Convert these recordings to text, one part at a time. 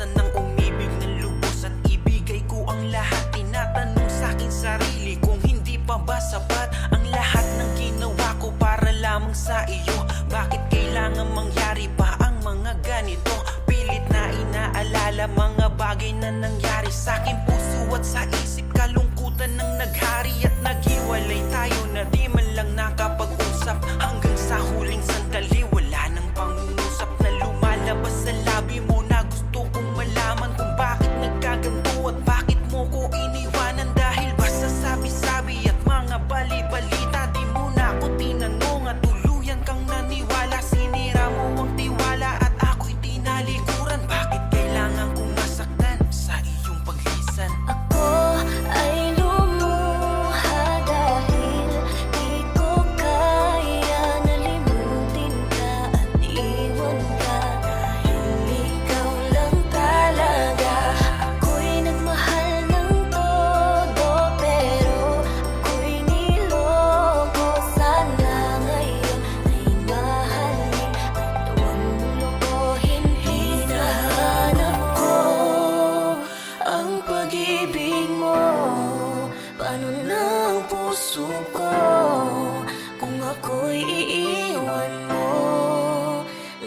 Naranasan ng umibig ng lubos at ibigay ko ang lahat. Tinatanong sa'kin sarili kung hindi pa ba sapat ang lahat ng ginawa ko para lamang sa iyo. Bakit kailangan mangyari pa ang mga ganito? Pilit na inaalala mga bagay na nangyari sa aking puso at sa isip. Kalungkutan ng naghari at naghiwalay tayo na di man lang nakapag-usap. Hanggang sa huling sandali wala nang pangungusap na lumalabas sa labi mo na gusto kong malaman kung bakit nagkaganto at bakit mo ko iniwanan. Dahil basta sabi-sabi at mga bali-balita, di mo na ako tinanong at tuluyan kang naniwala. Sinira mo ang tiwala at ako'y tinalikuran. Bakit kailangan kong masaktan sa iyong paglisan? Ako ay lumuha dahil di ko kaya na limutin ka at iwan ka. Dahil ikaw lang talaga. Ako'y nagmahal ng todo pero ako'y niloko. Sana ngayon ay mahalin at huwag mo lokohin. Hinahanap ko ang pag-ibig mo. Paano na ang puso ko kung ako'y iiwan mo?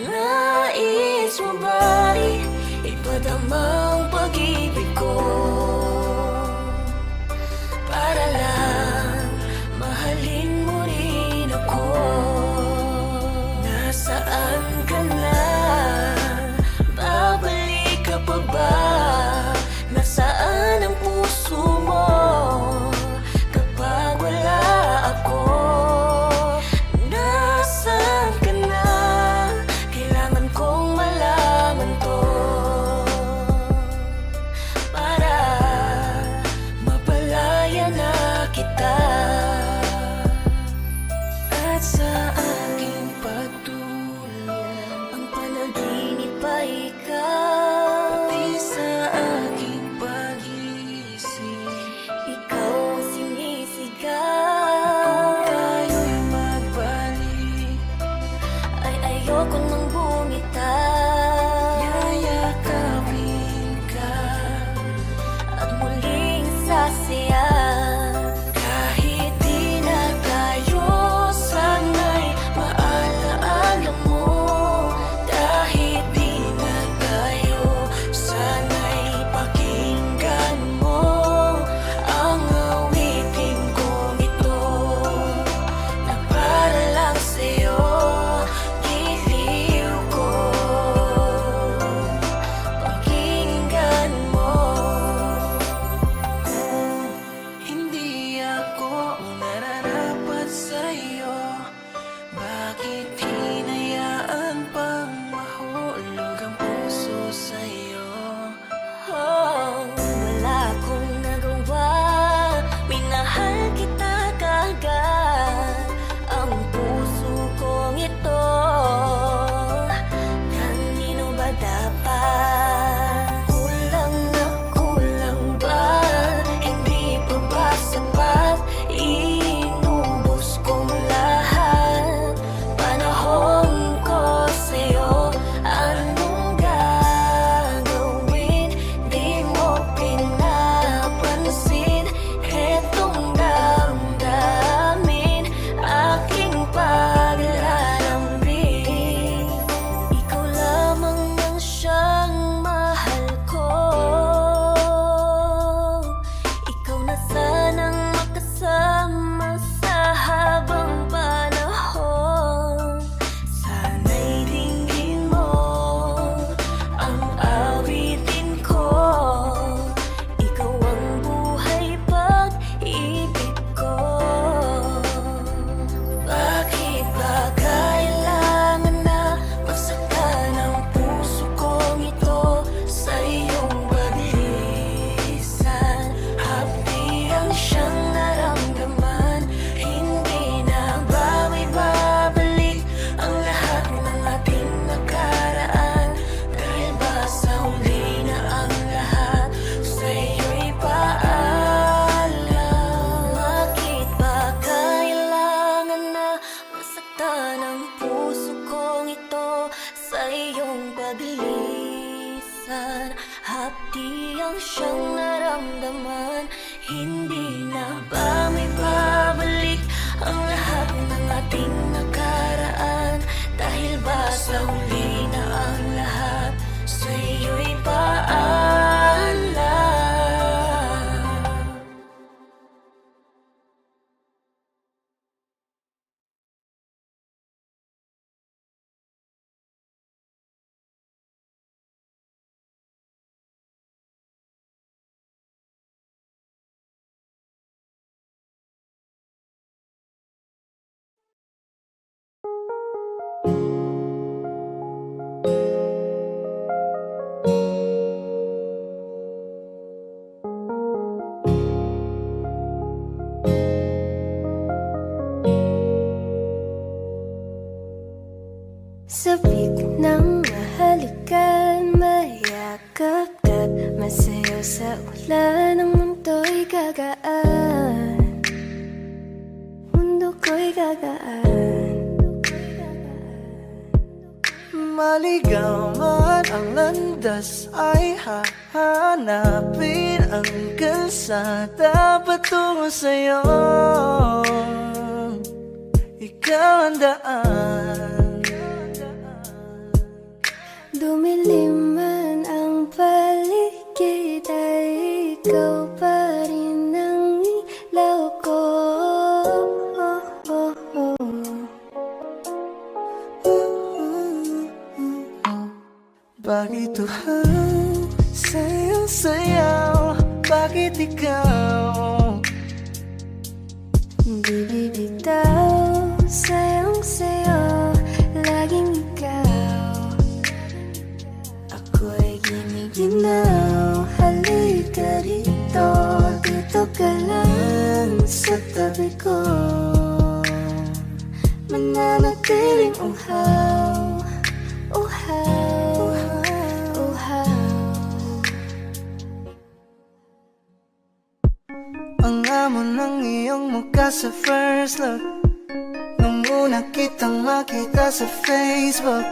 Nais mo ba'y ipadama ang pag-ibig ko para lang mahalin mo rin ako? Nasaan ka na? Babalik ka pa ba? Nasaan ang puso mo kapag wala ako? Nasaan ka na? Kailangan kong malaman to para minsan hapdi ang siyang naramdaman. Hindi na ba may babalik ang lahat ng ating nakaraan? Dahil ba sa huli na ang lahat sa'yo'y paalam? Sabik ng mahalikan, mayakap ka't masayaw sa ulan. Ang mundo'y gagaan, mundo ko'y gagaan. Maligaw man ang landas ay hahanapin ang kalsada patungo sa'yo. Ikaw ang daan. Dumilim man ang paligid ay ikaw pa rin ang ilaw ko. Bakit tuhang sayaw-sayaw? Bakit ikaw? Di bibitaw, sayang-sayo, laging ikaw. Ako'y giniginaw, halika rito. Dito ka lang sa tabi ko, mananatiling uhaw, uhaw, uhaw. Ang amo ng iyong mukha sa first look, nung una kitang makita sa Facebook.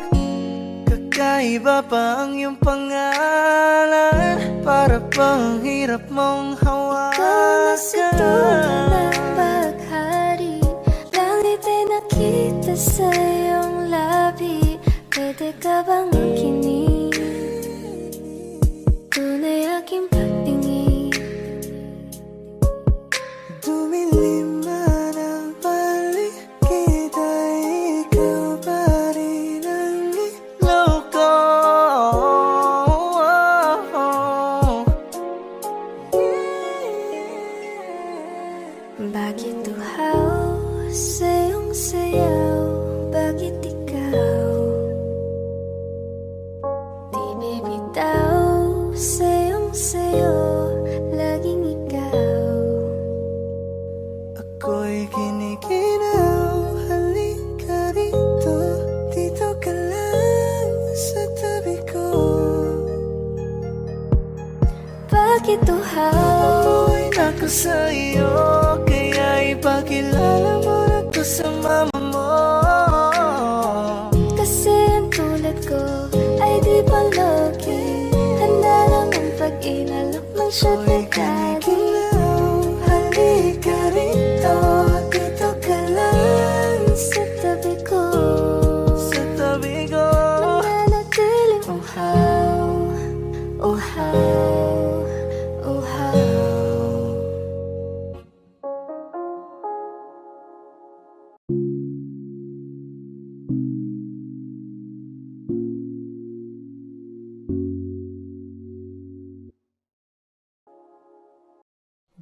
Kakaiba pa ang iyong pangalan, para bang hirap mong Ikaw na sa dulo hawakan. ng baghari, langit ay nakita sa iyong labi. Pwede ka bang makinig? Tunay aking pagtingin. Dumilim man ang paligid ay ikaw pa rin ang ilaw ko. Bakit uhaw sa iyong sayaw? Bakit ikaw? Di bibitaw sa iyong sayo, laging ikaw. Ako'y giniginaw, halika rito. Dito ka lang sa tabi ko. Bakit uhaw? Amoy na ko sa iyo, kaya ipakilala mo na ko sa mama mo. Kasi ang tulad ko ay di palogi, handa lang ang pag-inalok ng shot na Ako'y kagi. giniginaw, halika rito. Dito ka lang Sa tabi ko, sa tabi ko. mananatiling uhaw, uhaw, uhaw.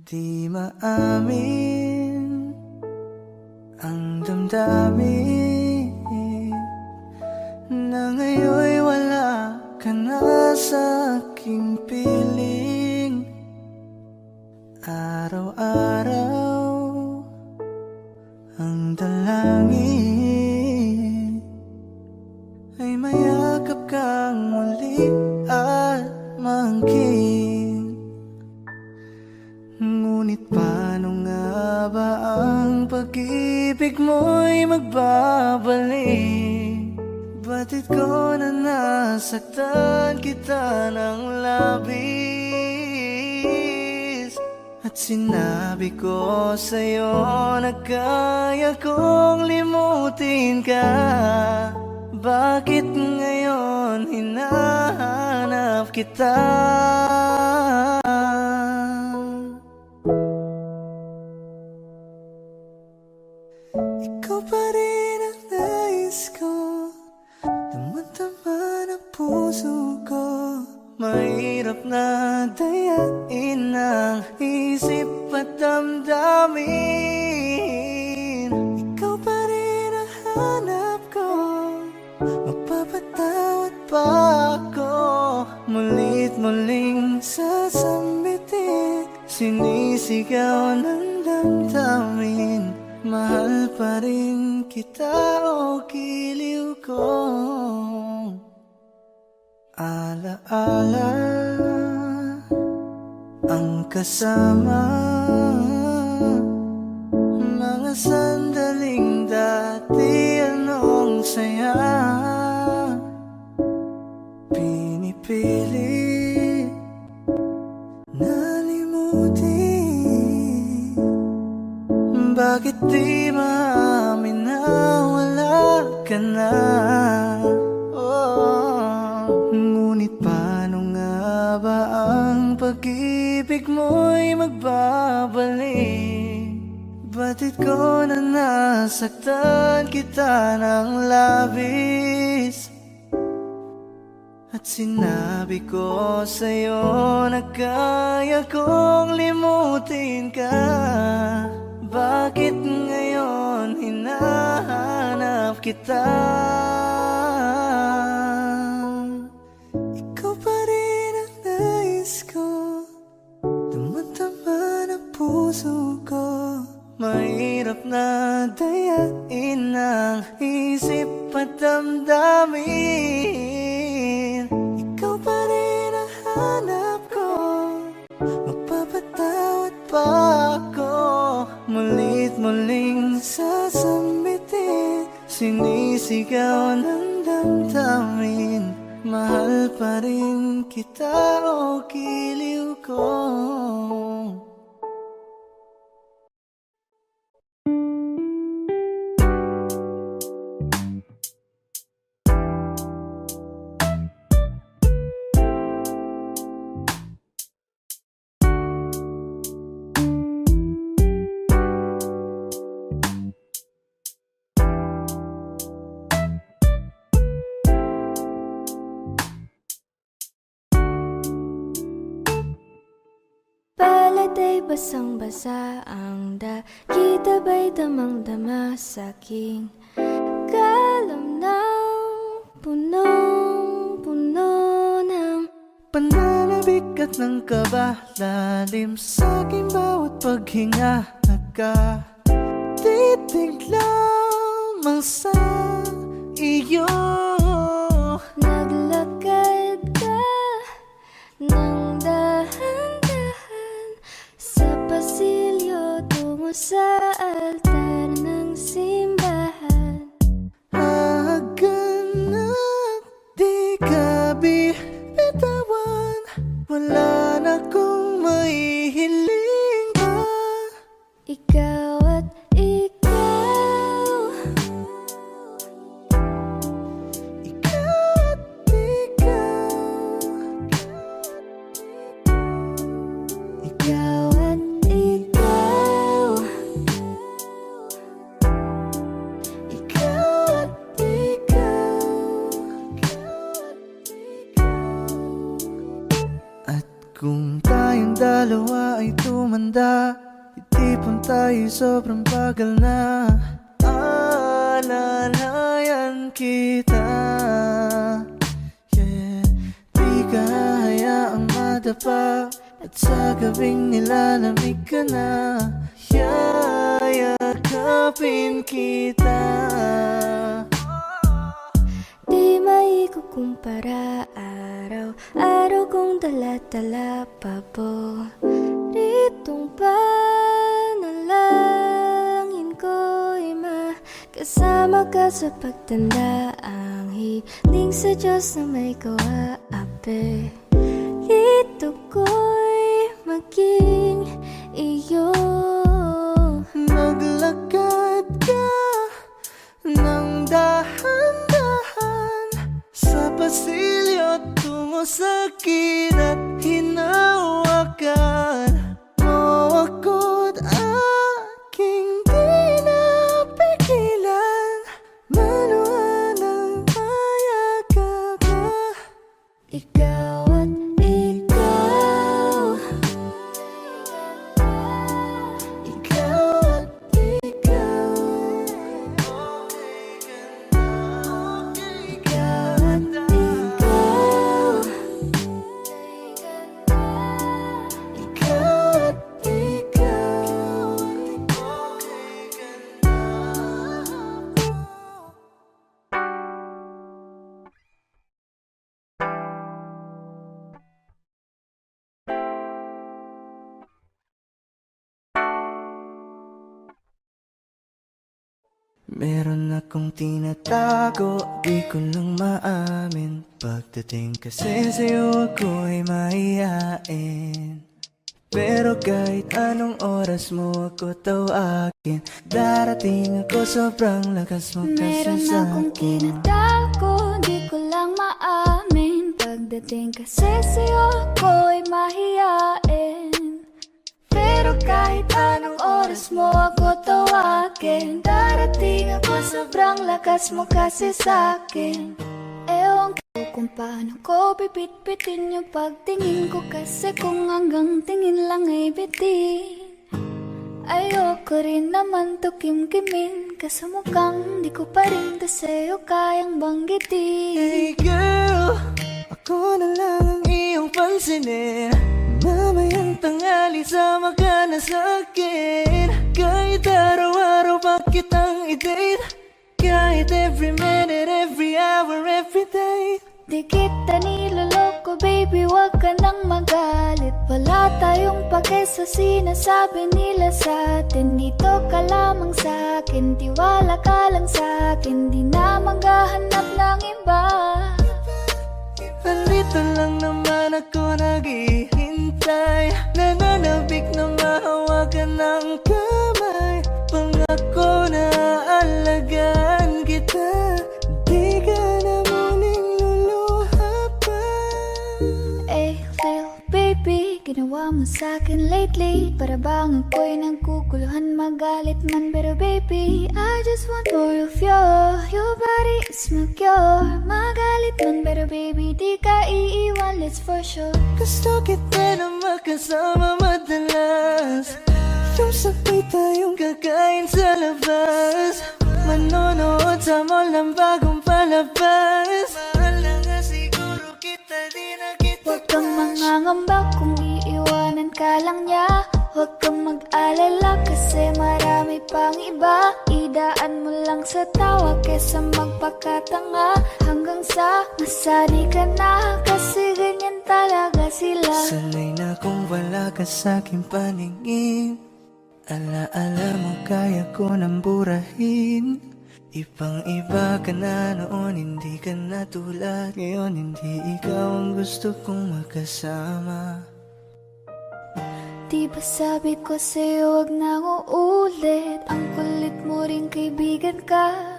Di maamin ang damdamin na ngayon'y wala ka na sa aking piling. Araw-araw ang dalangin ay mayakap kang muli at maangkin. Ngunit paano nga ba ang pag-ibig mo'y magbabalik? Ba't Batid ko na nasaktan kita ng labis, at sinabi ko sa'yo na kaya kong limutin ka. Bakit ngayon hinahanap kita? Ikaw pa rin ang nais ko, damang-dama ng puso ko. Mahirap na dayain ang isip at damdamin. Ikaw pa rin ang hanap ko, magpapatawad pa ako. Muli't muling sasambitin, sinisigaw ng damdamin. Mahal pa rin kita o giliw ko. Alaala ang kasama, mga sandaling dati anong saya. Pinipili nalimutin, bakit di maamin na wala ka na? Ngunit paano nga ba ang pag-ibig mo'y magbabalik? Batid ko na nasaktan kita ng labis, at sinabi ko sa'yo na kaya kong limutin ka. Bakit ngayon hinahanap kita? Ikaw pa rin ang nais ko, damang-dama ng puso ko. Mahirap na dayain ang isip at damdamin. Ikaw pa rin ang hanap ko, magpapatawad pa ako. Muli't muling sasambitin, sinisigaw ng damdamin. Mahal pa rin kita o giliw ko. Palad ay basang-basa ang kita ba'y damang-dama sa'king kalam ng punong-puno ng pananabik at ng kaba, lalim sa'king bawat paghinga. Nakatitig lamang sa iyo. naglakad ka ng dahan-dahan sa pasilyo tungo sa altar ng simbahan. Haganap di ka bitawan, wala na kong maihiling pa. Ikaw at ikaw, Ikaw at ikaw, ikaw at ikaw, ikaw at ikaw. At kung tayong dalawa ay tumanda, itipon tayo sobrang bagal na. Alalayan kita, yeah. Di ka hayaang madapa, at sa gabing nilalamig ka na. Yayakapin kita. di maikukumpara. Araw-araw kong dala-dala paboritong panalangin ko'y Kasama ka sa pagtanda, ang hiling sa Diyos na may kawaapi. Dito ko'y maging iyo. Naglakad ka ng dahan-dahan sa pasilyo tungo sa kirap, hinawakan mo ako't aking di napigilan. Manuhan ang mayakap ka. Ikaw at ikaw, Ikaw at ikaw, ikaw at ikaw, ikaw at ikaw. Meron akong tinatago, di ko lang maamin. Pagdating kasi sa'yo ako'y mahihain. Pero kahit anong oras mo ako tawagin, darating ako, sobrang lakas mo kasi meron akong sa'kin. tinatago, di ko lang maamin. Pagdating kasi sa'yo ako'y mahiyain. Pero kahit anong oras mo ako tawagin, darating ako, sobrang lakas mo kasi sa'kin. Ewan ko kung paano ko bibit-bitin yung pagtingin ko, kasi kung hanggang tingin lang ay bitin. Ayoko rin naman to kim-kimin, kasi mukhang di ko pa rin to sa'yo kayang banggitin. Hey girl, ako na lang ang iyong pansinin. Mamayang tanghali sama ka na sa'kin. Kahit araw-araw pa kitang i-date, kahit every minute, every hour, every day. Di kita niloloko baby, wag ka nang magalit. Wala tayong pake sa sinasabi nila sa'tin. Dito ka lamang sa'kin, tiwala ka lang sa'kin. Di na maghahanap ng iba. Nandito lang naman ako naghihintay, nananabik na mahawakan ng kamay. Pangako na aalagaan kita, di ka na muling luluha pa. Eh, little baby, ginawa mo sa'kin lately. Para bang ako'y nagkukuluhan, magalit man. Pero baby, I just want more of you. Your body is my cure. Magalit man, pero baby, di ka iiwan, let's for sure. Gusto kita na makasama madalas, yung sabay tayong kakain sa labas, manonood sa mall ng bagong palabas. Mahal na nga siguro kita, di na kita Huwag kang mangangamba kung iiwanan ka lang niya. Huwag kang mag-alala kasi marami pang iba. Idaan mo lang sa tawa kesa magpakatanga, hanggang sa masari ka na, kasi ganyan talaga sila. Sanay na kung wala ka sa'king paningin. Ala-ala mo kaya ko nang burahin. Ibang iba ka na noon, hindi ka na tulad ngayon. Hindi ikaw ang gusto kong makasama. Di ba sabi ko sa'yo wag nang uulit? Ang kulit mo rin kaibigan ka.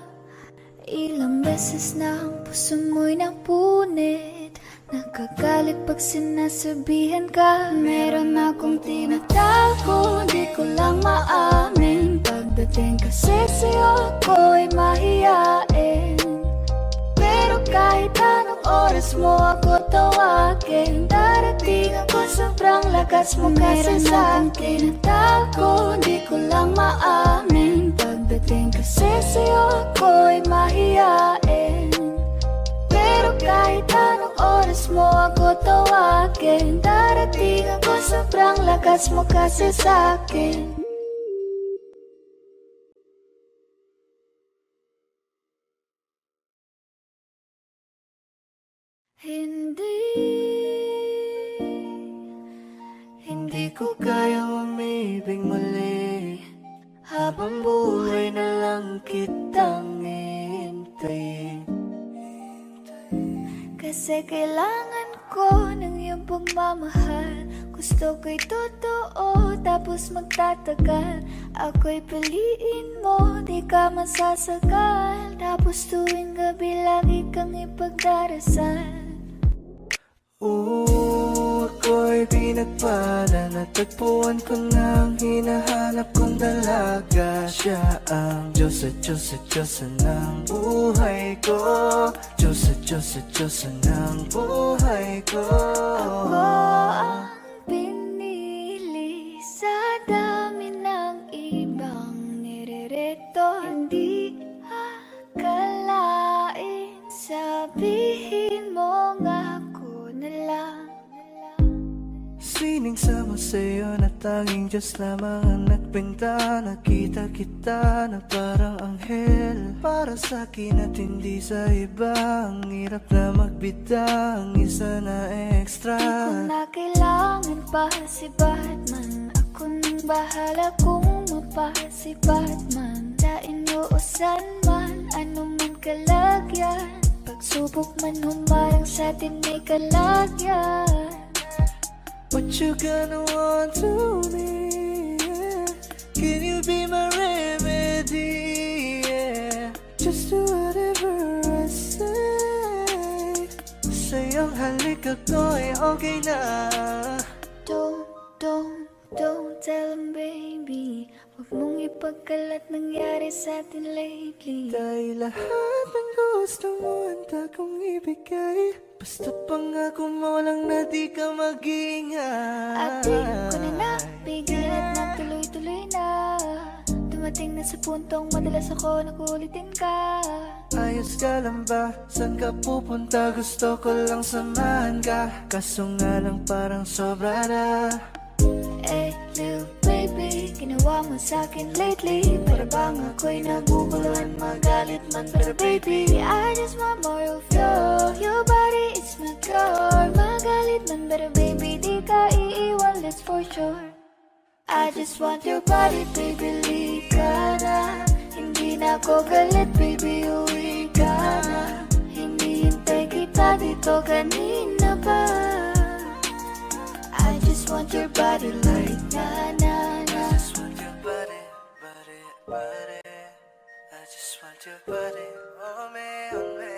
Ilang beses na ang puso mo'y napunit. Nakagalit pag sinasabihan ka. Meron akong tinatago, di ko lang maamin. Pagdating kasi sa'yo ako'y mahiyain. Pero kahit anong oras mo ako tawagin, darating ako, sobrang lakas mo kasi sa'kin. Tinatago, di ko lang maamin. Pagdating kasi sa'yo ako'y mahiyain. Pero kahit anong oras mo ako tawagin, darating ako, sobrang lakas mo kasi sa'kin. Hindi ko kaya umibig muli, habang buhay na lang lang kitang hintayin. Kasi kailangan ko ng iyong pagmamahal. Gusto ko'y totoo, tapos magtatagal. Ako'y piliin mo, di ka masasagal. Tapos tuwing gabi, lagi kang ipagdarasal. Ako'y pinagpala, natagpuan ko ng hinahanap kong dalaga. Siya ang Diyos at Diyos at Diyosa ng buhay ko. Diyos at Diyos at Diyosa ng buhay ko. Ako ang pinili sa dami ng ibang nirereto. Hindi akalain, sabihin mo nga ako na lang. Siningsama sa'yo na tanging Diyos lamang ang nagbenta. Nakita kita na parang anghel para sa'kin at hindi sa iba. Ang hirap na magbida, ang isa na extra. Di ko na kailangan pa si Batman. Ako nang bahala kung mapa si Batman. Sa inuusan man, ano man kalagyan. Pagsubok man humarang sa'tin may kalagyan. What you gonna want to me? Yeah. Can you be my remedy? Yeah. Just do whatever I say. Sa'yong halik ako'y okay na. Don't tell him, baby. Huwag mong ipagkalat nangyari sa'tin lately. Dahil lahat ng gusto mo handa kong ibigay. Basta pangako mo lang na di ka mag-ingay. At di ko na napigil at natuloy-tuloy na. Dumating na sa puntong madalas ako nakulitin ka. Ayos ka lang ba? Saan ka pupunta? Gusto ko lang samahan ka. Kaso nga lang parang sobra na. Eh, little baby, ginawa mo sa'kin lately. Para bang ako'y naguguluhan, magalit man. Pero baby, I just want more of you. Your body is my cure. Magalit man, pero baby, di ka iiwan, that's for sure. I just want your body, baby, lika na. Hindi na ako galit, baby, uwi ka na. Hinihintay kita dito kanina pa. I just want your body like na-na-na. I just want your body, body, body. I just want your body on me, on me.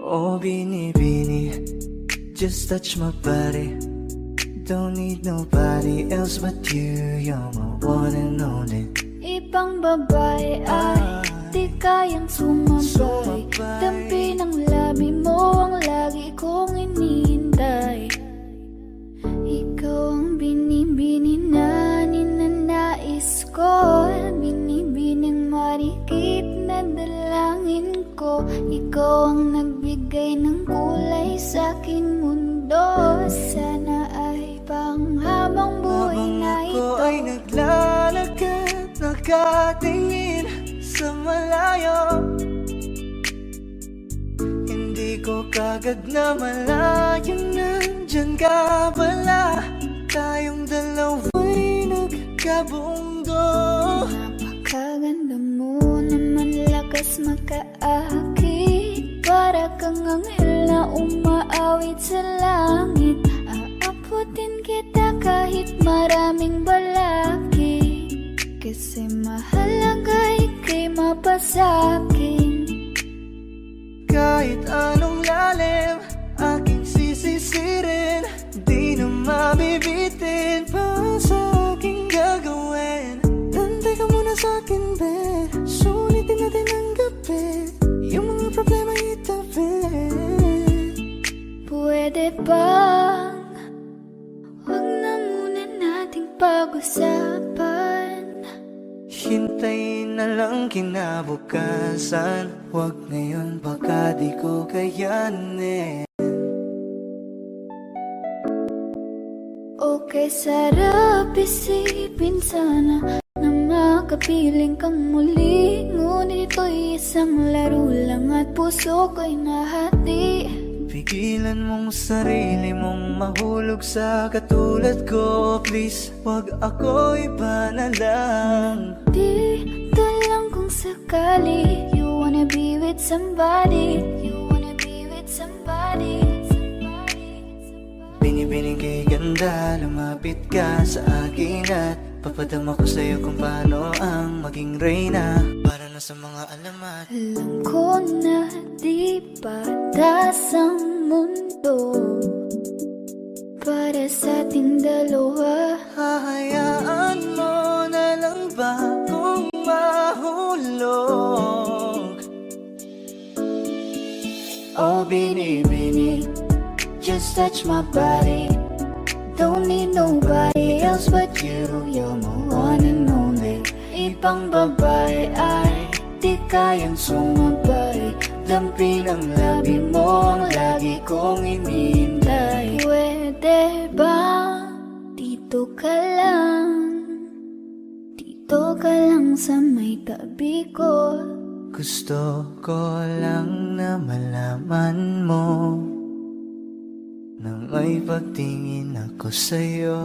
Oh, Bini, just touch my body. Don't need nobody else but you. You're my one and only. Ibang babae ay di kayang sumabay. Dampi ng labi mo ang lagi kong inihintay. Ikaw ang binibini na ninanais ko. Binibining marikit na dalangin ko. Ikaw ang nagbigay ng kulay sa aking mundo. Sana ay panghabang buhay na Habang ako ito. ay naglalakad, nakatingin sa malayo. Hindi ko kagad na malayo, nandyan ka pala. Tayong dalawa'y nagkabundo. Napakaganda mo naman, lakas makaakit. Para kang anghel na umaawit sa langit. Aabutin kita kahit maraming balakid. Kasi mahalaga ika'y mapasakin. Kahit anong lalim, aking sisisirin. Di na mabibitin pa sa aking gagawin. Tantay ka muna sa'kin, be. Sulitin natin ang gabi. Yung mga problema itabi. Pwede bang huwag na muna nating pag-usapan? Hintayin na lang kinabukasan. Huwag ngayon, baka di ko kayanin. Okay, sarap isipin sana na makapiling kang muli. Ngunit ito'y isang laro lang at puso ko'y nahati. Pigilan mong sarili mong mahulog sa katulad ko. Please, wag ako'y ba na lang. Dito lang kung sakali you wanna be with somebody. You wanna be with somebody. Binibining kay ganda, lumapit ka sa akin at papadama ko sa'yo kung paano ang maging reyna. Para na sa mga alamat. Alam ko na di patas ang mundo para sa ating dalawa. Hahayaan mo na lang ba kung mahulog? Oh, bini, just touch my body. Don't need nobody else but you. You're my one and only. Ibang babae ay di kayang sumabay. Dampi ng labi mo ang lagi kong inihintay. Pwede ba dito ka lang? Dito ka lang sa may tabi ko. Gusto ko lang na malaman mo na may pagtingin ako sa'yo.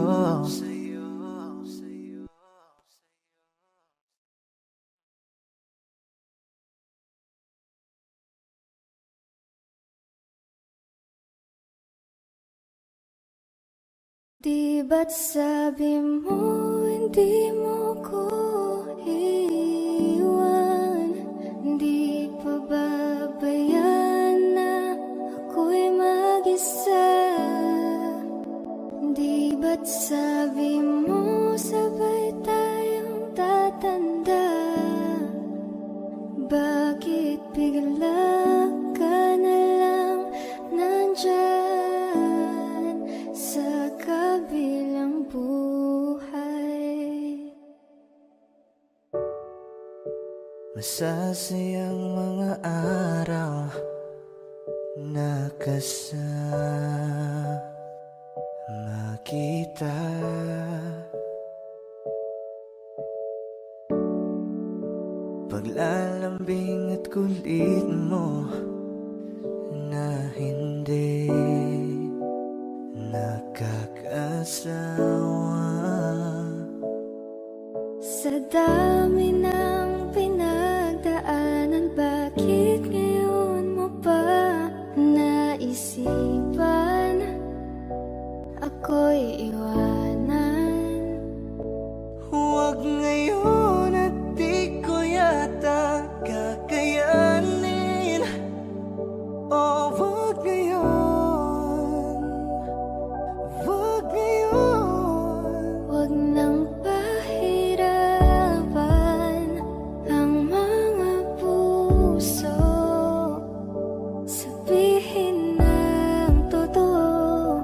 Di ba't sabi mo hindi mo ko iwan? Di pa babayan na ako'y mag-isa? Di ba't sabi mo sabay tayong tatanda? Bakit bigla ka na lang nandyan sa kabilang buhay? Masasayang mga araw na kasama kita. Paglalambing at kulit mo na hindi nakakasawa. Sa dami ng pinagdaanan, bakit ngayon mo pa naisipan ako'y iwanan? Huwag ngayon at di ko yata kakayanin. Oh, huwag ngayon. Huwag ngayon. Huwag nang pahirapan ang mga puso. Sabihin ng totoo,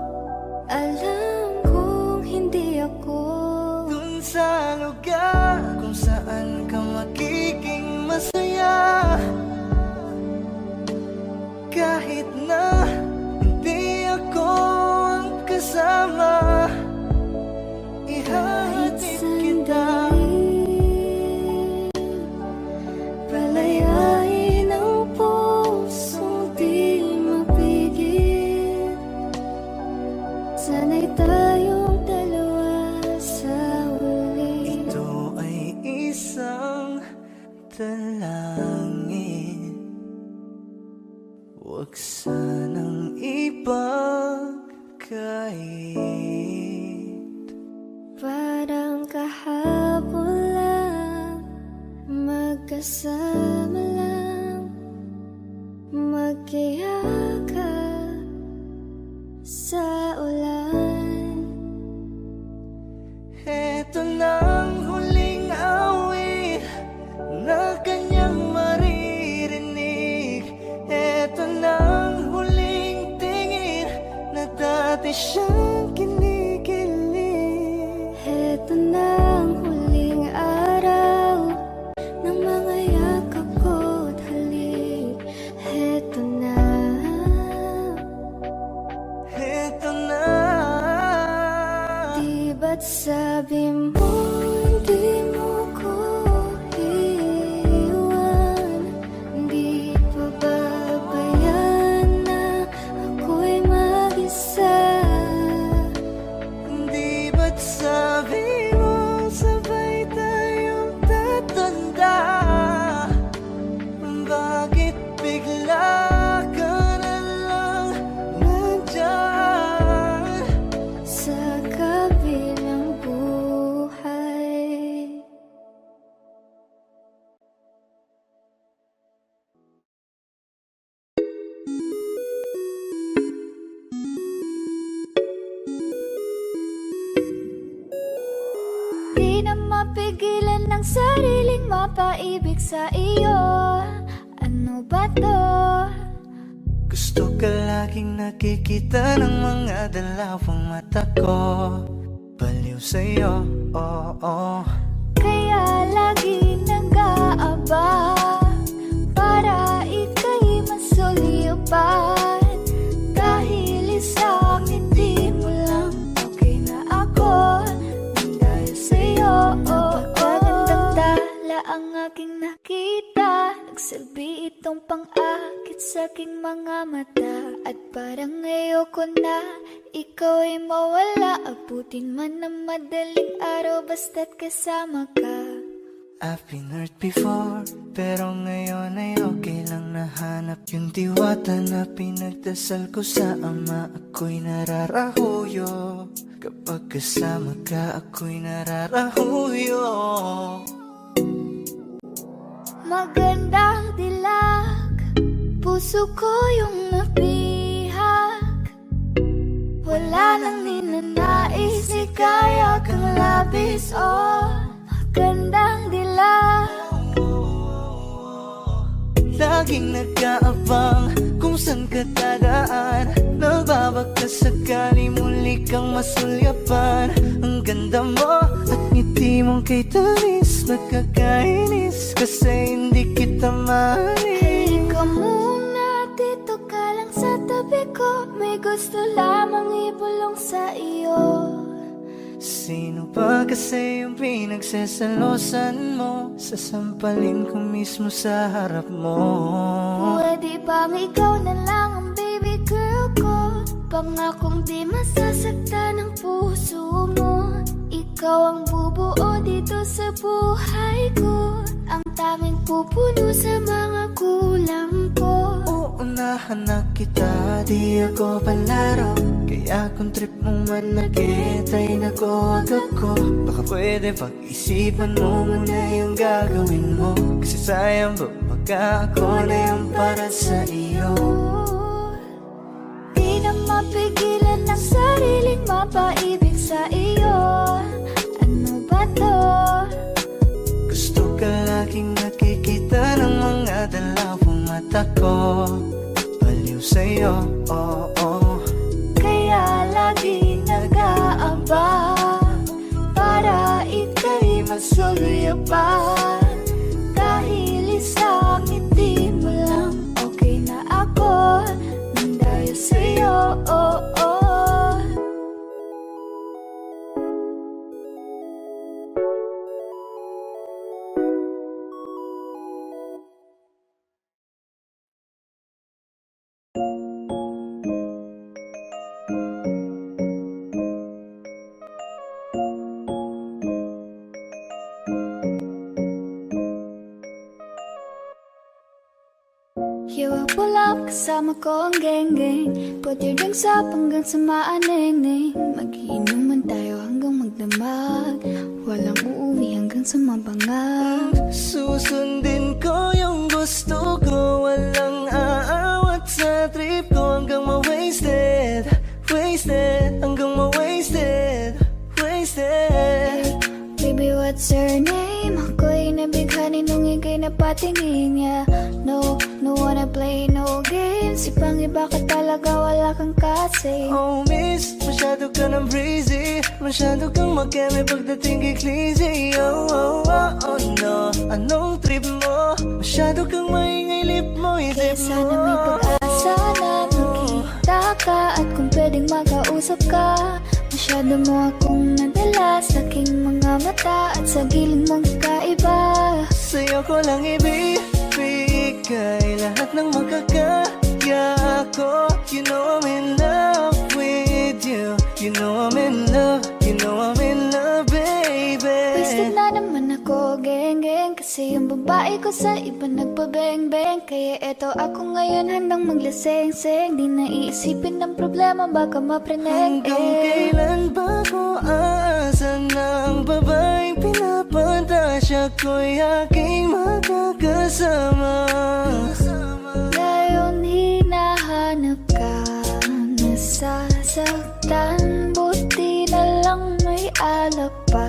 alam kong hindi ako Dun sa lugar kung saan ka magiging masaya. Kahit na hindi ako ang kasama, kahit ihahatid kita. sandali. Palayain ang pusong di mapigil. Sana'y tayong dalawa sa huli. Ito ay isang dalangin. Huwag sanang ipagkait. Parang kahapon lang, magkasama lang, magkiyakap sa ulan. Eto nang huling awit na kanyang maririnig. Eto nang huling tingin na dati siyang kinikilig. Heto na ang huling araw ng mga yakap ko't halik. Heto na. Eto na. Di ba't sabi mo hindi mo ko sariling mapaibig sa iyo. Ano ba to? Gusto ka laging nakikita ng mga dalawang mata ko. Baliw sa'yo, oo. Kaya lagi nag-aabang para ika'y masulipan. Dahil isang hindi mo lang okay na ako nang dahil sa'yo. Napakagandang tala ang aking nakita. Nagsilbi itong pang-akit sa aking mga mata. At parang ayoko na ikaw ay mawala. Abutin man ng madaling araw basta't kasama ka. I've been hurt before, pero ngayon ay okay lang. Nahanap yung diwata na pinagdasal ko sa ama. Ako'y nararahuyo. Kapag kasama ka, ako'y nararahuyo. Magandang dilag, puso ko yung nabihag. Wala nang ninanais, ikaya kang labis. Oh, magandang dilag. Laging nag-aabang kung saan ka dadaan. Nagbabaka sakali muli kang masulyapan. Ang ganda mo at ngiti mong kay tamis. Nakakainis kasi hindi kita mahalin. Halika muna, dito ka lang sa tabi ko. May gusto lamang ibulong sa iyo. Sino ba kasi yung pinagsasalosan mo? Sasampalin ko mismo sa harap mo. Pwede bang ikaw na lang ang baby girl ko? Pangakong di masasaktan ang puso mo. Ikaw ang bubuo dito sa buhay ko. Ang tanging pupuno sa mga kulang ko. Uunahan na kita, di ako palaro. Kaya kung trip mong manakit ay nakuwag ako. Baka pwede pag-isipan mo muna yung gagawin mo. Kasi sayang ba baka ako na yung para sa iyo. Di na mapigilan ang sariling mapaibig sa iyo. Ano ba to? Gusto ka laging nakikita ng mga dalawang mata ko. Baliw sa'yo, oo. Kaya lagi nag-aabang para ika'y masulipan. Dahil isang ngiti mo lang okay na ako nang dahil sa'yo, oo. You will pull up, kasama ko ang geng-geng. Put your drinks up hanggang sa maaneng-neng. Magiinuman tayo hanggang magdamag. Walang uuwi hanggang sa mabangag. Susundin ko yung gusto ko. Walang aawat sa trip ko. Hanggang ma-wasted, wasted. Hanggang ma-wasted, wasted. Baby, what's your name? Ako'y nabighani nung ika'y napatingin niya. No, no wanna play no games. Ibang iba ka talaga, wala kang kasi. Oh miss, masyado ka ng breezy. Masyado kang makeme pagdating kay Clizzy. Oh, oh, oh, oh no. Anong trip mo? Masyado kang maingay lip mo, Kaya isip mo. sana may pag-asa na makita ka. At kung pwedeng makausap ka. Masyado mo akong nadala sa aking mga mata. At sa giling mong kakaiba. Sa'yo ko lang ibibigay lahat ng makakaya ko. You know I'm in love with you. You know I'm in love. You know I'm in love, baby. Wasted na naman ako, geng-geng. Kasi yung babae ko sa iba nagpabeng-beng. Kaya eto ako ngayon handang maglaseng-seng. Di na iisipin ng problema baka mapreneng. Hanggang kailan ba ko aasa ng babaeng pinapantasya ko'y aking makakasama? Ngayon hinahanap ka, nasasaktan. Buti na lang may alak pa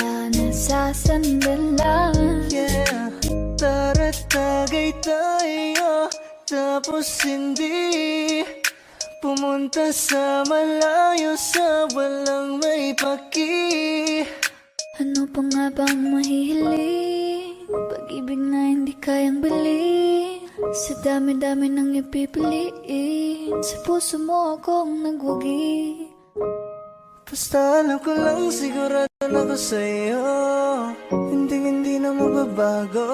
na nasa sasandalan. Yeah, tara't tagay tayo, tapos hindi pumunta sa malayo, sa walang may paki. Ano pa nga bang mahihiling? Pag-ibig na hindi kayang bilhin. Sa dami-dami nang ipipiliin, sa puso mo akong nagwagi. Basta alam ko lang, sigurado na ako sa'yo, hindi na magbabago.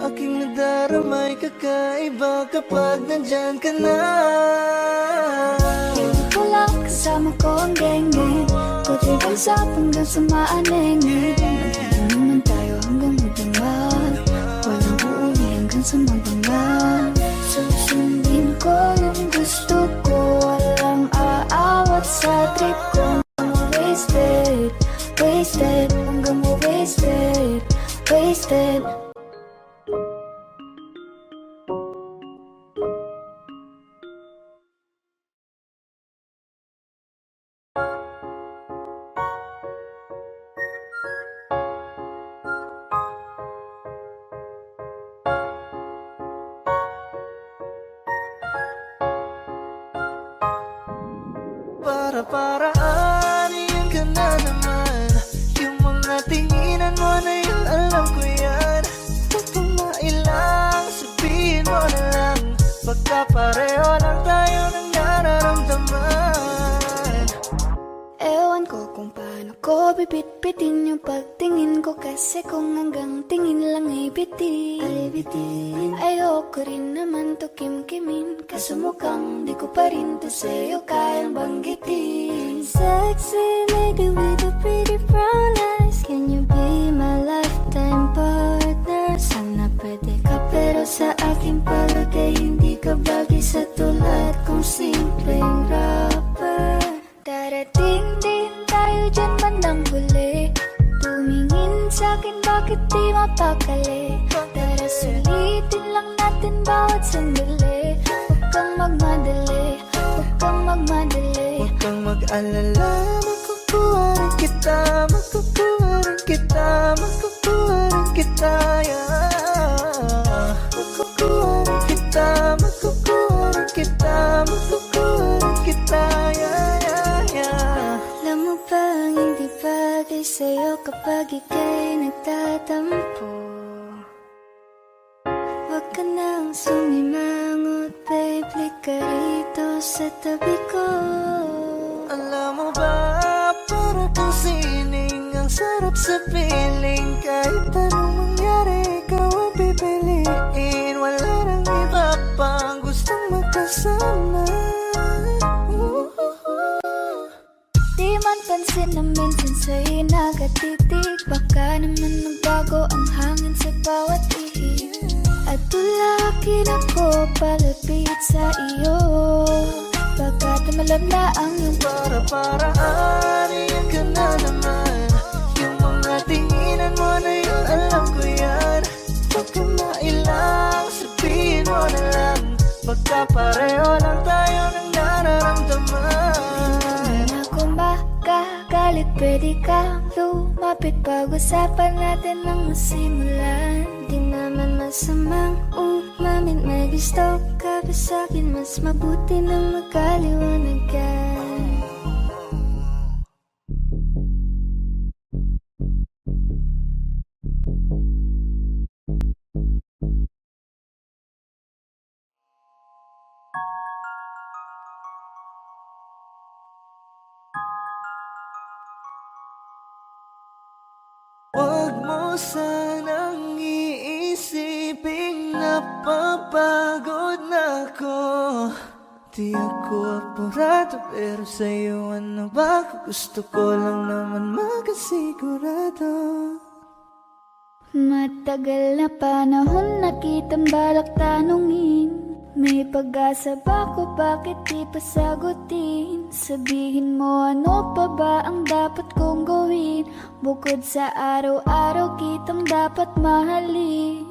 Aking nadaramay kakaiba kapag nandyan ka na. Hindi ko lang kasama ko ang geng-geng, kutibang sa hanggang sa maanengin. Nagpili naman tayo hanggang magdamag, walang uuwi hanggang sa magdamag. Susundin ko yung gusto ko, walang aawat sa trip ko. Wasted, wasted, hanggang mo wasted, wasted. Para-paraan, yan ka na naman. Yung mga tinginan mo na yun, alam ko yan. Huwag kang mailang, sabihin mo na lang, baka pareho lang tayo ng nararamdaman. Ewan ko kung paano ko bibit-bitin yung pagtingin ko, kasi kung hanggang tingin lang ay bitin. Ayoko rin naman to kim-kimin, kaso mukhang di ko pa rin to sa'yo kayang banggitin. Sexy lady with a pretty brown eyes, can you be my lifetime partner? Sana pwede ka, pero sa aking palagay hindi ka bagay sa tulad kong simpleng rapper. Darating din tayo dyan bandang huli, tumingin sa'kin bakit di mapakali. Tara sulitin lang natin bawat sandali, huwag kang magmadali, huwag kang magmadali. Huwag kang mag-alala, makukuha rin kita, makukuha rin kita, makukuha rin kita, yeah. Makukuha rin kita, makukuha rin kita, makukuha rin kita, yeah, yeah, yeah. Alam mo bang hindi bagay sa'yo kapag ika'y nagtatampo? Huwag ka nang sumimangot, babe, lika rito sa tabi ko. Alam mo ba, para kang sining, ang sarap sa piling. Kahit anong mangyari, ikaw ang pipiliin. Wala nang iba pang gustong magkasama. Di man pansin na minsan sa'yo nakatitig, baka naman magbago ang hangin sa bawat ihip. At tulakin ako palapit sa iyo, baka tumalab na ang iyong Para-paraan, yan ka na naman. Yung mga tinginan mo na yun, alam ko yan. Huwag ka mailang, sabihin mo na lang, baka pareho lang tayo ng nararamdaman. Kung makagalit, pwede kang lumapit, pag-usapan natin ang masimulan. Di naman masamang umamin, may gusto ka ba sa'kin? Mas mabuti na magkaliwanagan. Huwag mo sanang iisiping napapagod na ako. Di ako apurado, pero sa'yo ano ba? Gusto ko lang naman makasigurado. Matagal na panahon na kitang balak tanungin, may pag-asa ba ko, bakit di pa sagutin? Sabihin mo ano pa ba ang dapat kong gawin, bukod sa araw-araw kitang dapat mahalin.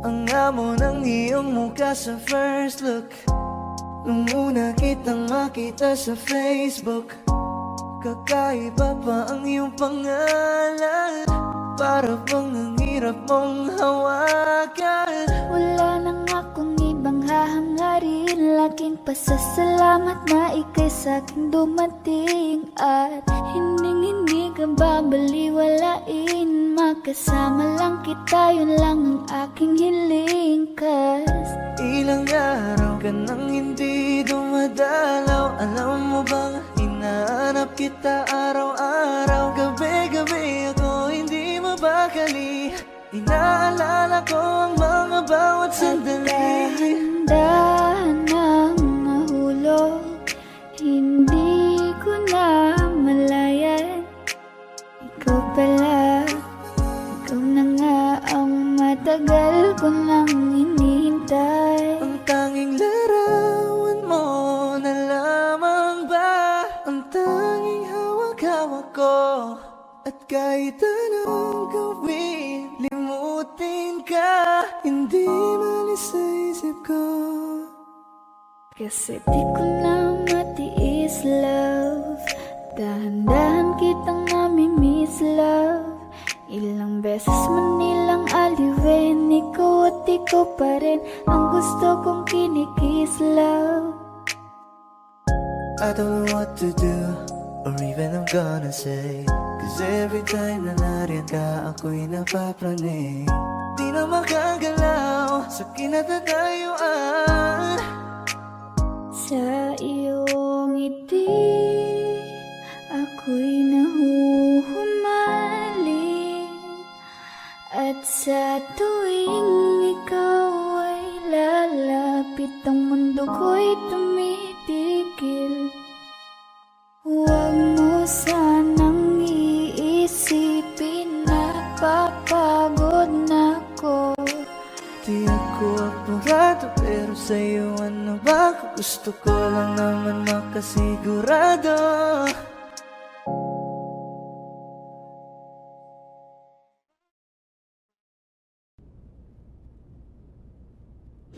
Ang amo ng iyong mukha sa first look, nung una kitang makita sa Facebook. Kakaiba pa ang iyong pangalan, para bang ang hirap mong hawakan. Wala nang akong ibang hahangarin, laking pasasalamat na ika'y sa'king dumating. At hindi ka babaliwalain, makasama lang kita, yun lang ang aking hiling. Cause ilang araw ka nang hindi dumadalaw, alam mo bang hinahanap kita araw-araw. Gabi-gabi ako hindi mabakali, inaalala ko ang mga bawat sandali. dahan ang nahulog, hindi ko na malayan. Ikaw pala, ikaw na nga ang matagal ko nang hinihintay. Ang tanging larawan mo na lamang ba ang tanging hawak-hawak ko. At kahit anong gawin, limutin ka, hindi malis sa isip ko. Kasi di ko na matiis, love. Dahan-dahan kitang nami-miss, love. Ilang beses man nilang aliwin, ikaw at ikaw pa rin ang gusto kong kinikiss, love. I don't know what to do, or even I'm gonna say, cause every time na nariyan ka, ako'y napapraning. Di na makagalaw sa kinatatayuan. Sa iyong ngiti, ako'y nahuhumaling. At sa tuwing ikaw ay lalapit, ang mundo ko'y tumitigil. Huwag mo sanang iisipin na papagod na ako. Di ako apurado, pero sa'yo ano ba? Gusto ko lang naman makasigurado.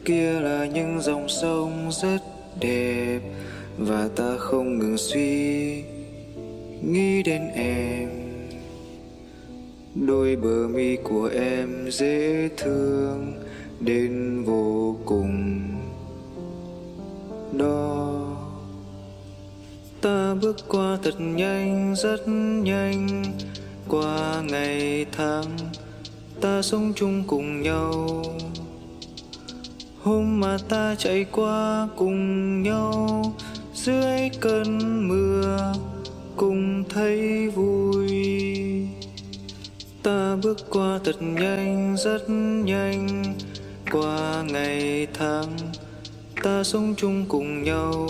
Kia là những dòng sông rất đẹp, và ta không ngừng suy nghĩ đến em. Đôi bờ mi của em dễ thương đến vô cùng đó. Ta bước qua thật nhanh, rất nhanh, qua ngày tháng ta sống chung cùng nhau. Hôm mà ta chạy qua cùng nhau dưới cơn mưa, cùng thấy vui. Ta bước qua thật nhanh, rất nhanh, qua ngày tháng ta sống chung cùng nhau.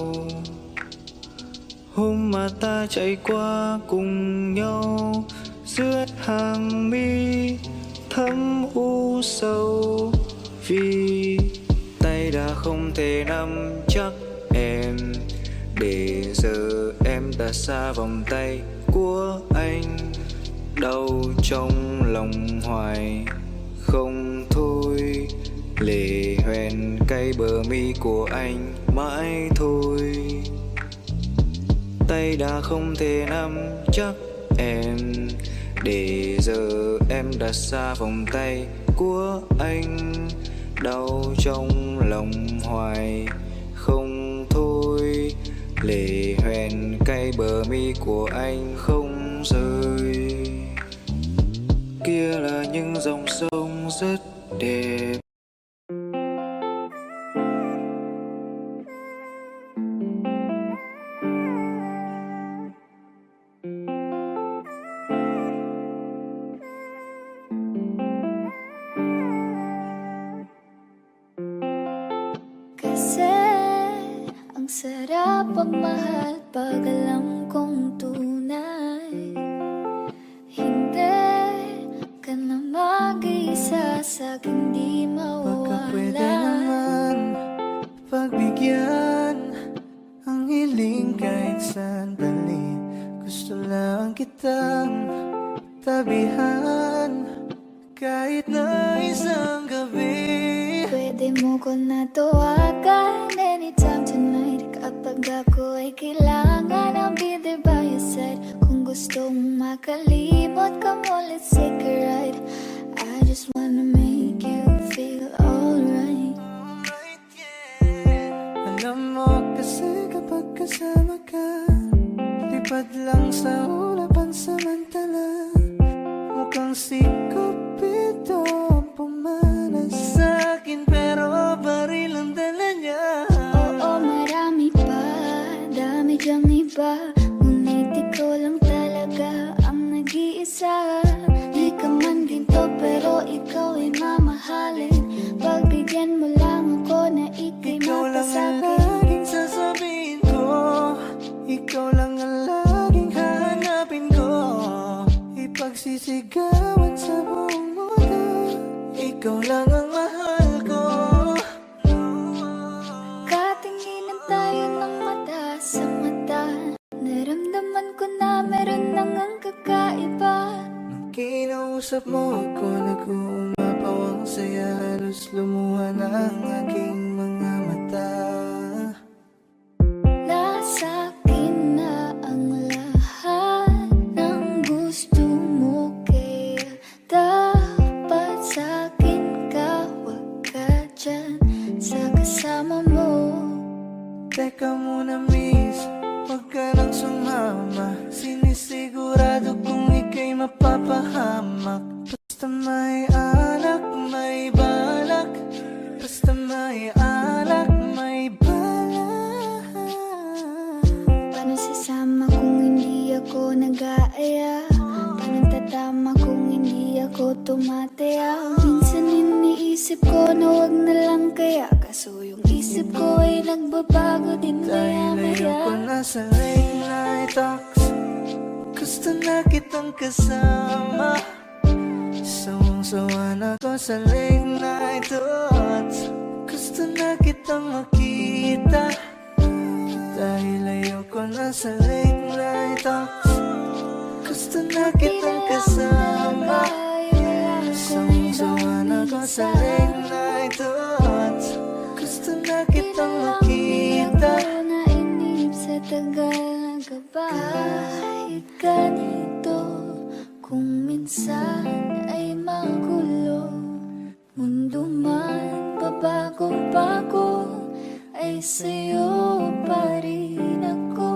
Hôm mà ta chạy qua cùng nhau dưới hàng mi thấm u sầu, vì tay đã không thể nắm chắc em, để giờ em đã xa vòng tay của anh. Đau trong lòng hoài không thôi, lệ hoen cay bờ mi của anh mãi thôi. Tay đã không thể nắm chắc em, để giờ em đã xa vòng tay của anh. Đau trong lòng hoài không thôi, lệ hoen cay bờ mi của anh không rơi. Kia là những dòng sông rất đẹp. Kasi ang sarap pagmahal pag alam kong tunay. Hindi ka na mag-iisa sa'king di Baka pwede mawawala. naman pagbigyan ang hiling kahit sandali. Gusto lang kitang tabihan kahit na isang gabi. Pwede mo ko na tawagan anytime tonight kapag Pag ako ay kailangan, I'll be there by your side. Kung gusto mong makalimot, come on, let's take a ride. I just wanna make you feel alright. Alam mo kasi kapag kasama ka, lipad lang sa ulapan samantala. Mukhang si Cupido ang pumanas sa'kin, pero baril ang dala niya. Oo, marami pa, dami dyang iba, ngunit ikaw lang talaga ang nag-iisa. Di ka man ginto pero ikaw ay mamahalin. Pagbigyan mo lang ako na ika'y Ikaw lang ang mapasakit. laging sasabihin ko, ikaw lang ang laging hahanapin ko. Ipagsisigawan sa buong mundo, ikaw lang ang mahal ko. Katinginan tayo ng mata sa mata, naramdaman ko na meron nang ang kakaiba. Nung kinausap mo ako, nag-uumapaw ang saya, halos lumuha na ang aking mga mata. Nasa akin na ang lahat ng gusto mo, kaya dapat sa akin ka, wag ka dyan sa kasama mo. Teka muna miss, huwag ka lang sumama. Sinisigurado kong ika'y mapapahamak. Basta may alak, may balak. Basta may alak, may balak. Paano sasama kung hindi ako nag-aaya? Paano tatama kung hindi ako tumataya? Minsan iniisip ko na wag na lang kaya, kaso yung isip ko ay nagbabago din Dahil ayoko maya-maya. na sa late night talks, gusto na kitang kasama. Sawang-sawa na ko sa late night thoughts, gusto na kitang makita. Dahil ayoko na sa late night talks, gusto na kitang kasama. Sawang-sawa na ko sa late night thoughts, gusto na kitang makita. Ako na inip sa tagal ng gabay. Kahit ganito, kung minsan ay magulo, mundo man pabago-bago, ay sa'yo pa rin ako.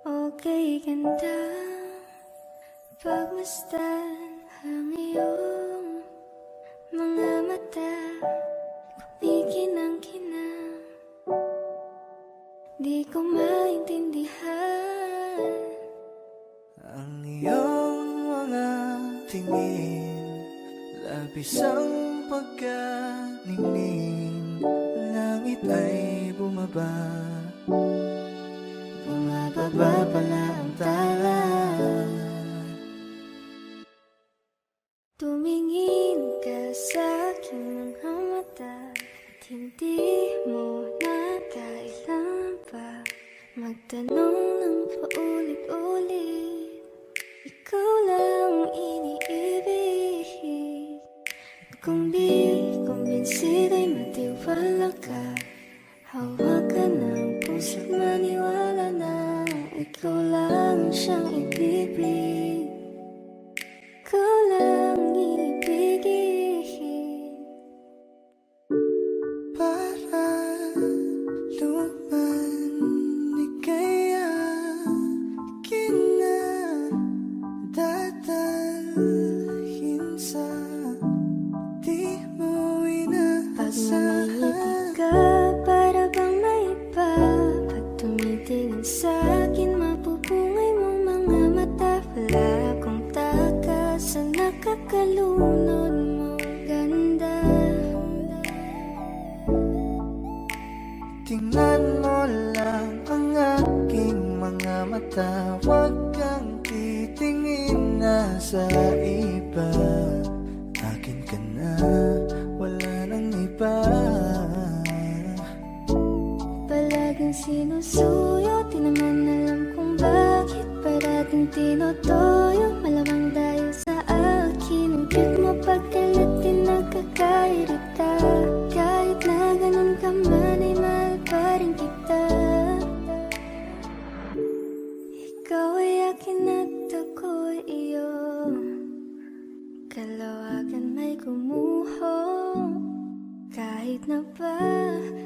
Okay, ganda, pagmasdan ang iyong mga mata, kumikinang-kinang. Di ko maintindihan Ang iyong mga tingin, labis ang pagkaningning. Langit ay bumaba, bumababa pala ang tala. Tumingin ka sa aking mga mata, at hindi mo na kailangan pa magtanong ng paulit-ulit. Ikaw lang iniibig, at kung di kumbinsido'y matiwala ka. Hawakan ng puso't maniwala na ikaw lang siyang ibibig. Ikaw lang ibigin. Para luman ika'y akin na dadalhin sa di mo Pag nanginginig ka, para bang may iba. Pag tumitingin sa'kin, mapupungay mong mga mata. Wala akong takas sa nakakalunod mo ganda. tingnan mo lang ang aking mga mata. Huwag kang titingin na sa iba. Akin ka na, wala nang iba. sinusuyo, di naman alam kung bakit parating tinotoyo. Malamang dahil sa akin, ang cute mo pagkalat din nagkakairita. Kahit na ganun ka man ay mahal pa rin kita. Ikaw ay akin at ako'y iyo, kalawagan may gumuho. Kahit na ba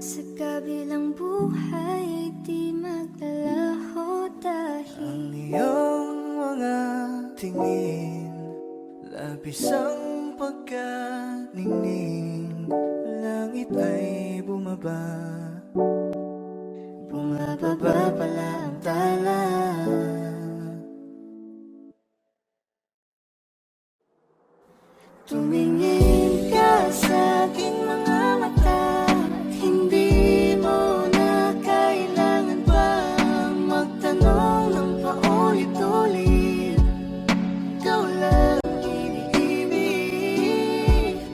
sa kabilang buhay ay di maglalaho dahil Ang iyong mga tingin, labis ang pagkaningning. Langit ay bumaba, bumababa pala ang tala. Tumingin ka sa aking mga mata, hindi mo na kailangan pang magtanong ng paulit-ulit. Ikaw lang ibig-ibig,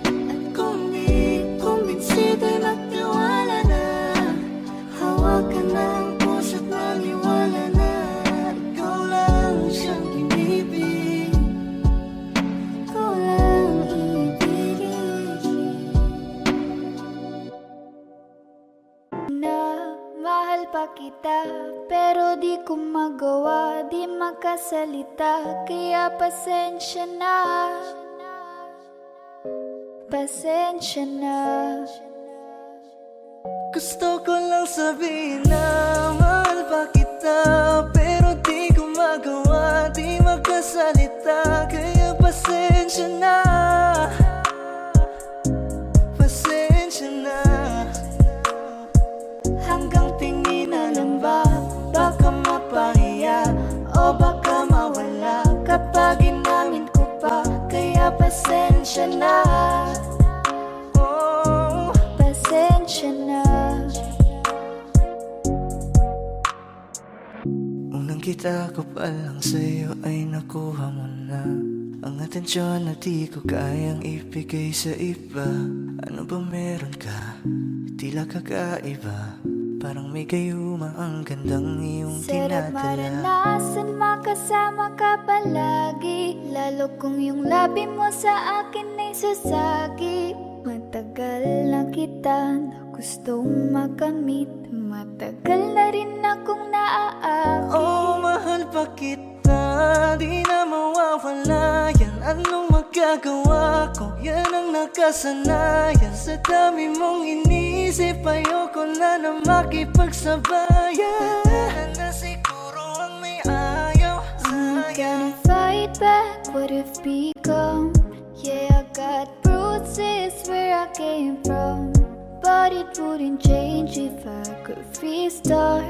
at kung di kumbinsido'y magtiwala na. Hawakan ng puso't maniwala na. Ikaw lang siyang inibig, ikaw lang ibigin. na mahal pa kita, pero di ko magawa, di makasalita. Kaya pasensya na, pasensya na. Gusto ko lang sabihin na mahal pa kita, pero di ko magawa, di magkasalita. Kaya pasensya na, pasensya na. Hanggang tingin na lang ba, baka mapahiya o baka mawala kapag inamin ko pa. Kaya pasensya na, oh, Pasensya na. unang kita ko pa lang sa'yo ay nakuha mo na ang atensyon na di ko kayang ibigay sa iba. Ano ba meron ka? Tila kakaiba, parang may gayuma ang gandang iyong Sarap tinatala. maranasan, makasama ka palagi, lalo kung yung labi mo sa akin ay sasagi. Matagal na kita na gustong makamit, matagal na rin akong naaakit. Oh, mahal pa kita, di na mawawala yan. Anong magagawa ko? Yan ang nakasanayan. Sa dami mong inisip, ayoko na na makipagsabayan. Tatanan na siguro ang may ayaw I'm sa'yo. gonna fight back what have become. Yeah, I got bruises where I came from, but it wouldn't change if I could restart.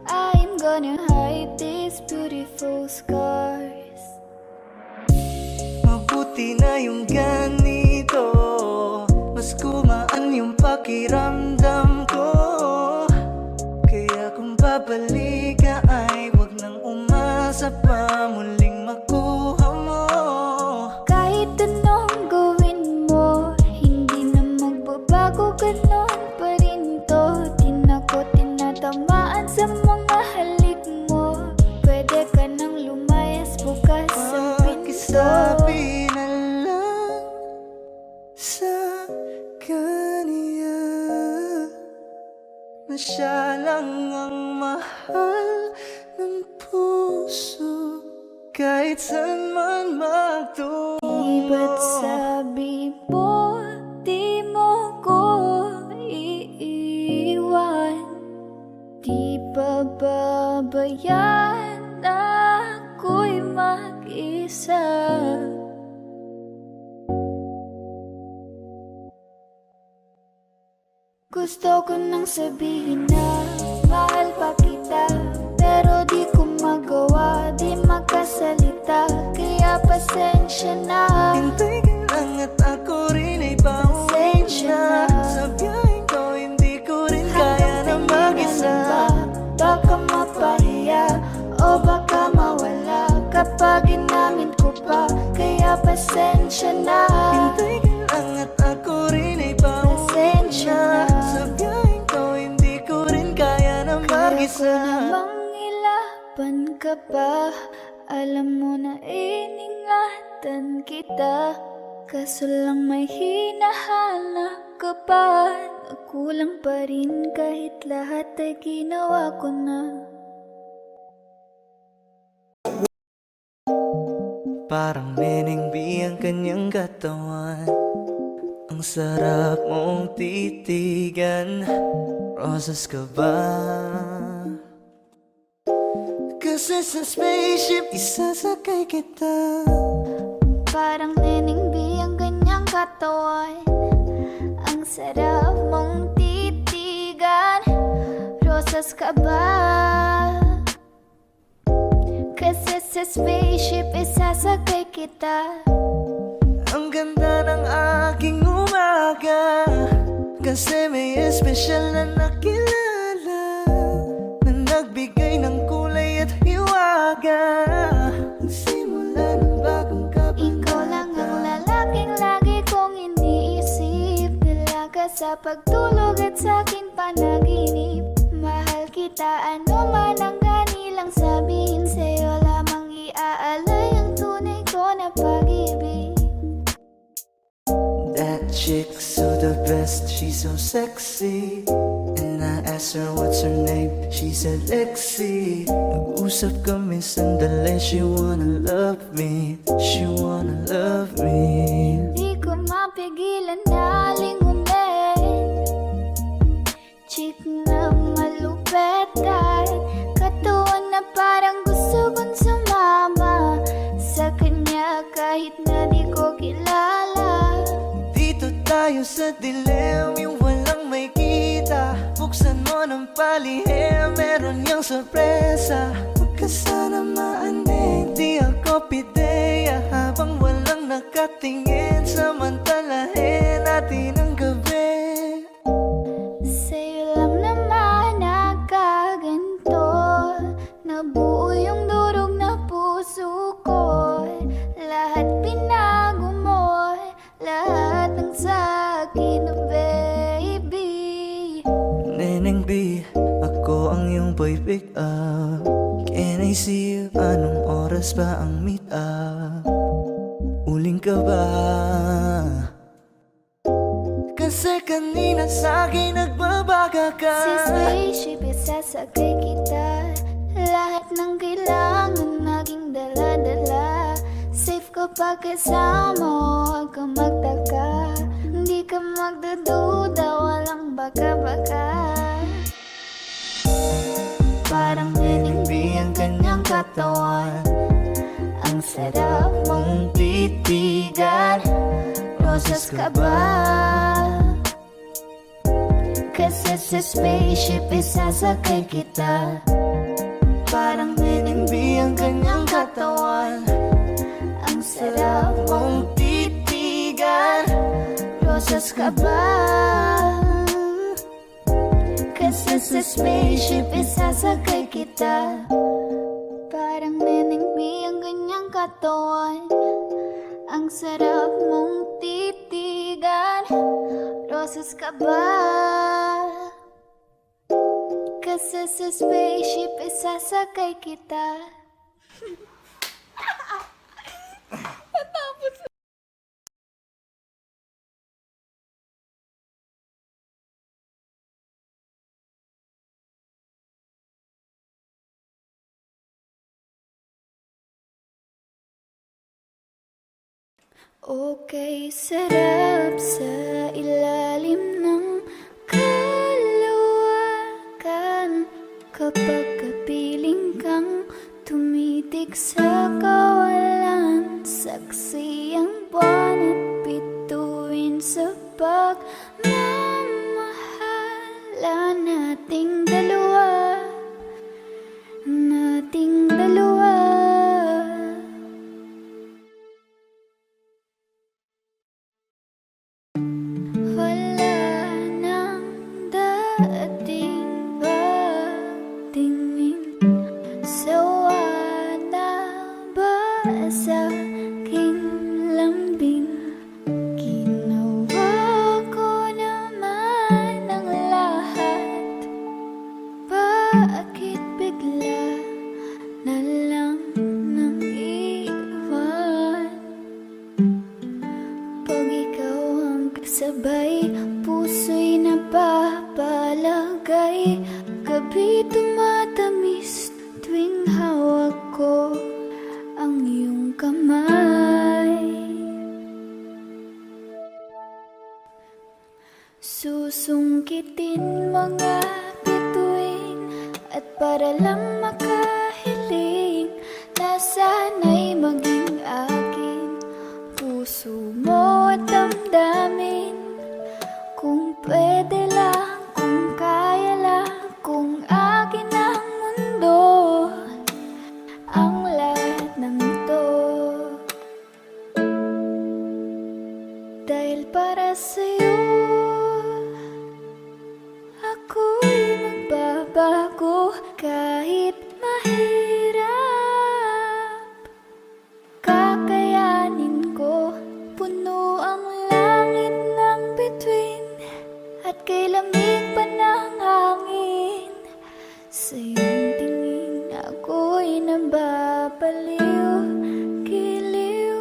I'm gonna hide these beautiful scars. Mabuti na yung ganito, mas gumaan yung pakiramdam ko. Kaya kung babalik ka ay wag nang umasa pa muling makuha mo. Kahit anong gawin mo, hindi na magbabago, ganon pa rin to. Di na ko tinatamaan sa mga halik mo. Pwede ka nang lumayas, bukas ang pinto. Pakisabi na lang sa kanya na siya lang ang mahal ng puso, kahit saan man magtungo. Ba't sabi mo, di mo ko iiwan? Di ba babayaan ako'y mag-isa? Gusto ko nang sabihin na mahal pa kita, pero di ko magawa, di makasalita. Kaya pasensya na, Hintay ka lang at ako rin ay pauwi pasensya na. na. Sa biyaheng ko hindi ko rin kaya na mag-isa. Baka mapahiya o baka mawala kapag inamin ko pa. Kaya pasensya na, Hintay ka lang at ako rin ay pauwi pasensya na. na. Sa biyaheng ko hindi ko rin isa. Namang ilaban ka pa, alam mo na iningatan kita. Kaso lang may hinahanap ka pa, nagkulang pa rin kahit lahat ay ginawa ko na. Parang Neneng B ang kanyang katawan, ang sarap mong titigan. Rosas ka ba? Kasi sa spaceship isasakay kita. Parang Neneng B ang kanyang katawan, ang sarap mong titigan. Rosas ka ba? Kasi sa spaceship isasakay kita. Ang ganda ng aking umaga, kasi may espesyal na nakilala, na nagbigay ng kulay at hiwaga. Simula ng bagong kabanata, Ikaw lang ang lalaking lagi kong iniisip. Dalaga sa pagtulog at sa'kin panaginip. Mahal kita, ano man ang ganilang sabihin. Sa'yo lamang iaalay ang tunay ko na pag-ibig. that chick's so the best, she's so sexy. And I asked her what's her name, she said Lexi. Nag-usap kami sandali, she wanna love me, she wanna love me. Di ko mapigilan na lingunin. Chick na malupet at katawan na parang gusto kong sumama sa kanya kahit na di ko kilala. Dito tayo sa dilim, yung walang may kita. Buksan mo ng palihim, meron yang sorpresa. Huwag ka sana maanig, di ako pideya. Habang walang nakatingin, samantalahin natin ang gabi. Sa'yo lang naman nakaganto, nabuo yung durog na puso ko. Lahat binago mo, lahat ng sa'kin, baby. Neneng B, ako ang iyong boy pick up. Can I see you? Anong oras ba ang meet up? Uling ka ba? Kasi kanina sa'kin nagbabaga ka. Si spaceship isasakay kita. Lahat ng kailangan naging dala-dala. Safe kapag kasama, huwag ka magtaka. Hindi ka magdududa, walang baka-baka. Parang Neneng B ang kanyang katawan, ang sarap mong titigan. Rosas ka ba? Kasi sa spaceship isasakay kita. Parang Neneng B ang kanyang katawan, ang sarap mong titigan. Rosas ka ba? Kasi sa spaceship isasakay kita. Parang Neneng B ang kanyang katawan, ang sarap mong titigan. Rosas ka ba? Kasi sa spaceship isasakay kita. Okay, sarap sa ilalim ng kalawakan. Kapag kapiling kang tumitig sa kawalan, saksi ang buwan at bituin sa pagmamahala nating dalawa. Nating dalawa. Wala nang dating pagtingin. Sawa na ba sa aking lambing? Ginawa ko naman ang lahat. Bakit gabi tumatamis tuwing hawak ko ang iyong kamay. Susungkitin mga bituin at para lang makahiling na sana'y maging akin puso mo at damdamin. Kung pwede lang, kung kaya lang, kung akin ang mundo, ang lahat ng ito. Dahil para sa'yo, ako'y magbabago kahit mahirap. Kakayanin ko, puno ang langit ng bituin at kay lamig pa ng hangin. Sa iyong tingin ako'y nababaliw, giliw.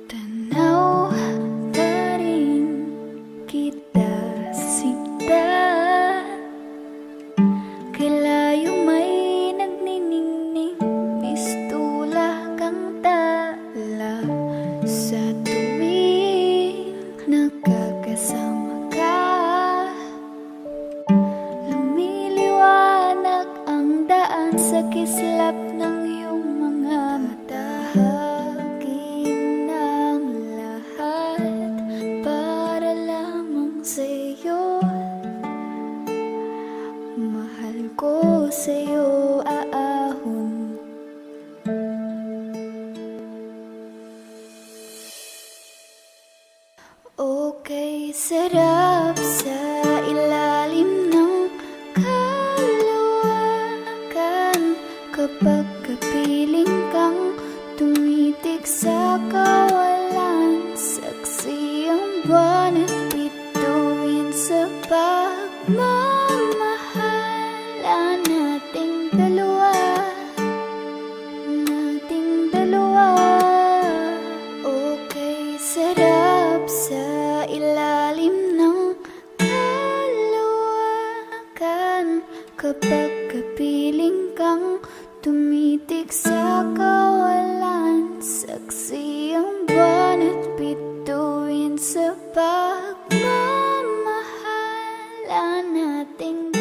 Tanaw na rin kita sinta, kay layo may nagniningning, pistula kang tala. Sa tuwing nagkakasama ka, lumiliwanag ang daan sa kislap ng iyong mga mata. Hagin ng lahat para lamang sa'yo. Mahal ko sa'yo aahon. Okay, sarap sa ilalim ng kalawakan kapag kapiling kang tumitik sa kawalan. Saksi ang buwan at bituin sa pagmamahal nating dalawa, nating dalawa. Okay, sarap sa ilalim ng kalawakan kapag kapiling kang tumitik sa kawalan. Saksi ang buwan at bituin sa pagmamahal nating